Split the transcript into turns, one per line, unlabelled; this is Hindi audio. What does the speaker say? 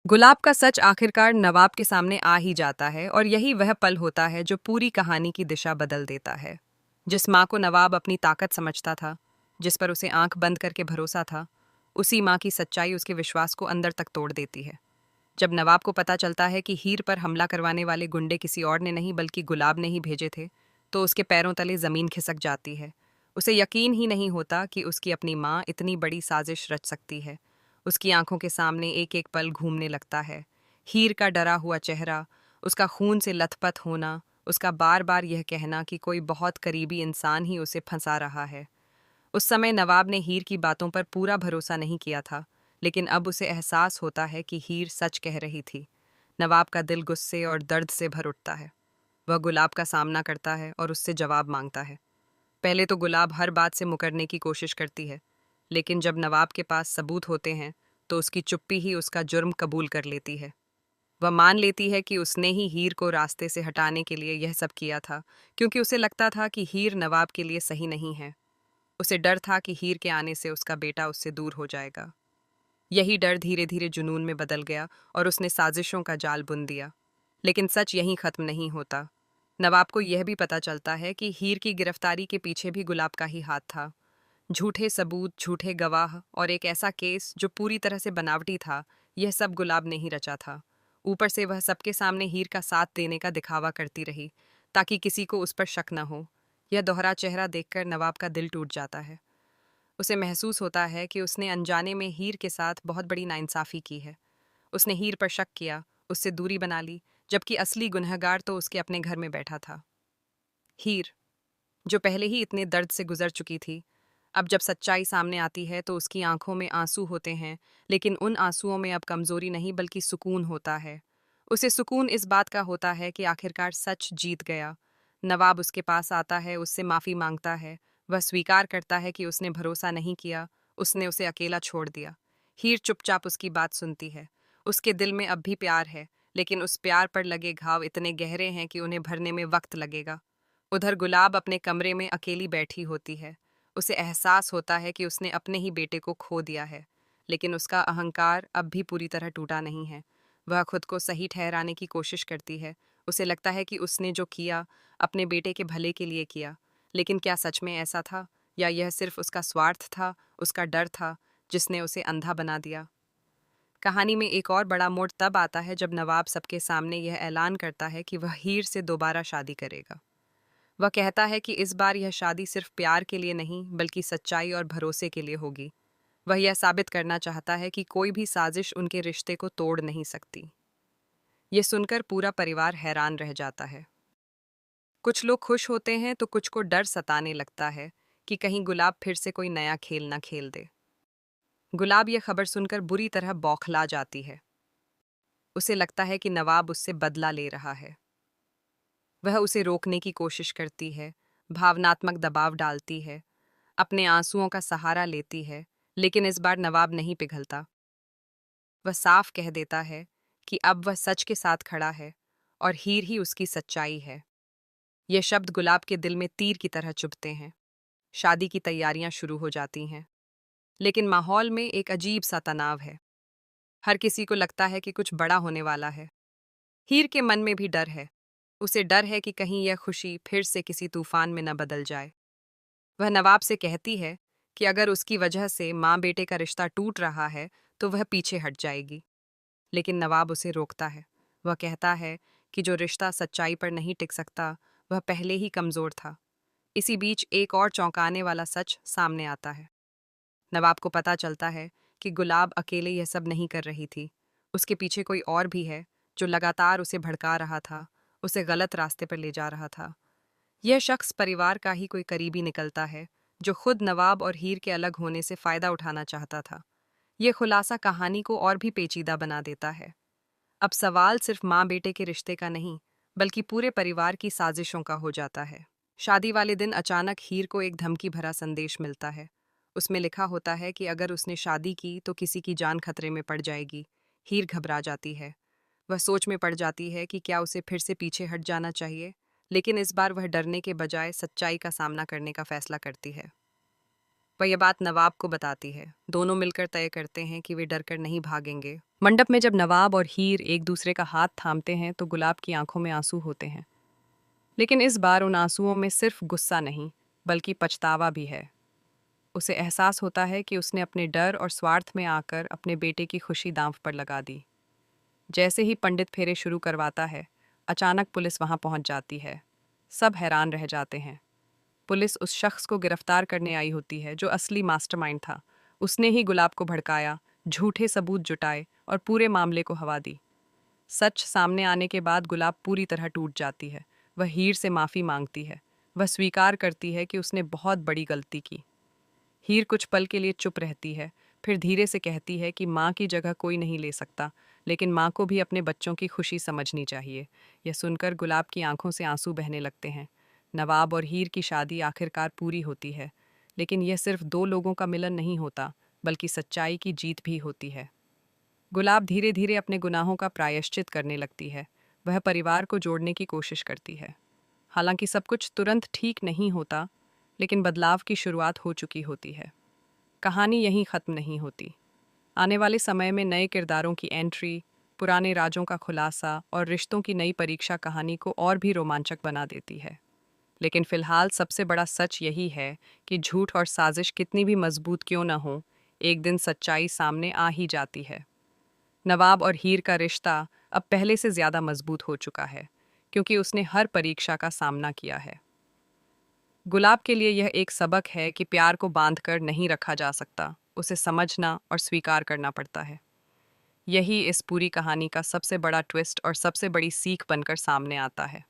गुलाब का सच आखिरकार नवाब के सामने आ ही जाता है और यही वह पल होता है जो पूरी कहानी की दिशा बदल देता है। जिस माँ को नवाब अपनी ताकत समझता था, जिस पर उसे आंख बंद करके भरोसा था, उसी माँ की सच्चाई उसके विश्वास को अंदर तक तोड़ देती है। जब नवाब को पता चलता है कि हीर पर हमला करवाने वाले गुंडे किसी और ने नहीं बल्कि गुलाब ने ही भेजे थे, तो उसके पैरों तले जमीन खिसक जाती है। उसे यकीन ही नहीं होता कि उसकी अपनी माँ इतनी बड़ी साजिश रच सकती है। उसकी आंखों के सामने एक एक पल घूमने लगता है। हीर का डरा हुआ चेहरा, उसका खून से लथपथ होना, उसका बार बार यह कहना कि कोई बहुत करीबी इंसान ही उसे फंसा रहा है। उस समय नवाब ने हीर की बातों पर पूरा भरोसा नहीं किया था, लेकिन अब उसे एहसास होता है कि हीर सच कह रही थी। नवाब का दिल गुस्से और दर्द से भर उठता है। वह गुलाब का सामना करता है और उससे जवाब मांगता है। पहले तो गुलाब हर बात से मुकरने की कोशिश करती है, लेकिन जब नवाब के पास सबूत होते हैं, तो उसकी चुप्पी ही उसका जुर्म कबूल कर लेती है। वह मान लेती है कि उसने ही हीर को रास्ते से हटाने के लिए यह सब किया था, क्योंकि उसे लगता था कि हीर नवाब के लिए सही नहीं है। उसे डर था कि हीर के आने से उसका बेटा उससे दूर हो जाएगा। यही डर धीरे धीरे जुनून में बदल गया और उसने साजिशों का जाल बुन दिया। लेकिन सच यहीं खत्म नहीं होता। नवाब को यह भी पता चलता है कि हीर की गिरफ्तारी के पीछे भी गुलाब का ही हाथ था। झूठे सबूत, झूठे गवाह और एक ऐसा केस जो पूरी तरह से बनावटी था, यह सब गुलाब ने ही रचा था। ऊपर से वह सबके सामने हीर का साथ देने का दिखावा करती रही, ताकि किसी को उस पर शक न हो। यह दोहरा चेहरा देखकर नवाब का दिल टूट जाता है। उसे महसूस होता है कि उसने अनजाने में हीर के साथ बहुत बड़ी नाइंसाफ़ी की है। उसने हीर पर शक किया, उससे दूरी बना ली, जबकि असली गुनहगार तो उसके अपने घर में बैठा था। हीर, जो पहले ही इतने दर्द से गुजर चुकी थी, अब जब सच्चाई सामने आती है तो उसकी आंखों में आंसू होते हैं, लेकिन उन आंसुओं में अब कमजोरी नहीं बल्कि सुकून होता है। उसे सुकून इस बात का होता है कि आखिरकार सच जीत गया। नवाब उसके पास आता है, उससे माफ़ी मांगता है। वह स्वीकार करता है कि उसने भरोसा नहीं किया, उसने उसे अकेला छोड़ दिया। हीर चुपचाप उसकी बात सुनती है। उसके दिल में अब भी प्यार है, लेकिन उस प्यार पर लगे घाव इतने गहरे हैं कि उन्हें भरने में वक्त लगेगा। उधर गुलाब अपने कमरे में अकेली बैठी होती है। उसे एहसास होता है कि उसने अपने ही बेटे को खो दिया है, लेकिन उसका अहंकार अब भी पूरी तरह टूटा नहीं है। वह खुद को सही ठहराने की कोशिश करती है। उसे लगता है कि उसने जो किया, अपने बेटे के भले के लिए किया। लेकिन क्या सच में ऐसा था, या यह सिर्फ उसका स्वार्थ था, उसका डर था, जिसने उसे अंधा बना दिया? कहानी में एक और बड़ा मोड़ तब आता है जब नवाब सबके सामने यह ऐलान करता है कि वह हीर से दोबारा शादी करेगा। वह कहता है कि इस बार यह शादी सिर्फ प्यार के लिए नहीं बल्कि सच्चाई और भरोसे के लिए होगी। वह यह साबित करना चाहता है कि कोई भी साजिश उनके रिश्ते को तोड़ नहीं सकती। ये सुनकर पूरा परिवार हैरान रह जाता है। कुछ लोग खुश होते हैं तो कुछ को डर सताने लगता है कि कहीं गुलाब फिर से कोई नया खेल ना खेल दे। गुलाब यह खबर सुनकर बुरी तरह बौखला जाती है। उसे लगता है कि नवाब उससे बदला ले रहा है। वह उसे रोकने की कोशिश करती है, भावनात्मक दबाव डालती है, अपने आंसुओं का सहारा लेती है, लेकिन इस बार नवाब नहीं पिघलता। वह साफ कह देता है कि अब वह सच के साथ खड़ा है और हीर ही उसकी सच्चाई है। ये शब्द गुलाब के दिल में तीर की तरह चुभते हैं। शादी की तैयारियां शुरू हो जाती हैं, लेकिन माहौल में एक अजीब सा तनाव है। हर किसी को लगता है कि कुछ बड़ा होने वाला है। हीर के मन में भी डर है। उसे डर है कि कहीं यह खुशी फिर से किसी तूफान में न बदल जाए। वह नवाब से कहती है कि अगर उसकी वजह से माँ बेटे का रिश्ता टूट रहा है तो वह पीछे हट जाएगी। लेकिन नवाब उसे रोकता है। वह कहता है कि जो रिश्ता सच्चाई पर नहीं टिक सकता, वह पहले ही कमजोर था। इसी बीच एक और चौंकाने वाला सच सामने आता है। नवाब को पता चलता है कि गुलाब अकेले यह सब नहीं कर रही थी। उसके पीछे कोई और भी है, जो लगातार उसे भड़का रहा था, उसे गलत रास्ते पर ले जा रहा था। यह शख्स परिवार का ही कोई करीबी निकलता है, जो खुद नवाब और हीर के अलग होने से फायदा उठाना चाहता था। यह खुलासा कहानी को और भी पेचीदा बना देता है। अब सवाल सिर्फ माँ बेटे के रिश्ते का नहीं, बल्कि पूरे परिवार की साजिशों का हो जाता है। शादी वाले दिन अचानक हीर को एक धमकी भरा संदेश मिलता है। उसमें लिखा होता है कि अगर उसने शादी की तो किसी की जान खतरे में पड़ जाएगी। हीर घबरा जाती है। वह सोच में पड़ जाती है कि क्या उसे फिर से पीछे हट जाना चाहिए, लेकिन इस बार वह डरने के बजाय सच्चाई का सामना करने का फैसला करती है। वह यह बात नवाब को बताती है। दोनों मिलकर तय करते हैं कि वे डरकर नहीं भागेंगे। मंडप में जब नवाब और हीर एक दूसरे का हाथ थामते हैं तो गुलाब की आंखों में आंसू होते हैं। लेकिन इस बार उन आंसुओं में सिर्फ गुस्सा नहीं, बल्कि पछतावा भी है। उसे एहसास होता है कि उसने अपने डर और स्वार्थ में आकर अपने बेटे की खुशी दांव पर लगा दी। जैसे ही पंडित फेरे शुरू करवाता है, अचानक पुलिस वहां पहुंच जाती है। सब हैरान रह जाते हैं। पुलिस उस शख्स को गिरफ्तार करने आई होती है जो असली मास्टरमाइंड था। उसने ही गुलाब को भड़काया, झूठे सबूत जुटाए और पूरे मामले को हवा दी। सच सामने आने के बाद गुलाब पूरी तरह टूट जाती है। वह हीर से माफ़ी मांगती है। वह स्वीकार करती है कि उसने बहुत बड़ी गलती की। हीर कुछ पल के लिए चुप रहती है, फिर धीरे से कहती है कि माँ की जगह कोई नहीं ले सकता, लेकिन माँ को भी अपने बच्चों की खुशी समझनी चाहिए। यह सुनकर गुलाब की आंखों से आंसू बहने लगते हैं। नवाब और हीर की शादी आखिरकार पूरी होती है, लेकिन यह सिर्फ दो लोगों का मिलन नहीं होता, बल्कि सच्चाई की जीत भी होती है। गुलाब धीरे धीरे अपने गुनाहों का प्रायश्चित करने लगती है। वह परिवार को जोड़ने की कोशिश करती है। हालांकि सब कुछ तुरंत ठीक नहीं होता, लेकिन बदलाव की शुरुआत हो चुकी होती है। कहानी यहीं ख़त्म नहीं होती। आने वाले समय में नए किरदारों की एंट्री, पुराने राजों का खुलासा और रिश्तों की नई परीक्षा कहानी को और भी रोमांचक बना देती है। लेकिन फिलहाल सबसे बड़ा सच यही है कि झूठ और साजिश कितनी भी मजबूत क्यों न हो, एक दिन सच्चाई सामने आ ही जाती है। नवाब और हीर का रिश्ता अब पहले से ज़्यादा मजबूत हो चुका है, क्योंकि उसने हर परीक्षा का सामना किया है। गुलाब के लिए यह एक सबक है कि प्यार को बांधकर नहीं रखा जा सकता, उसे समझना और स्वीकार करना पड़ता है। यही इस पूरी कहानी का सबसे बड़ा ट्विस्ट और सबसे बड़ी सीख बनकर सामने आता है।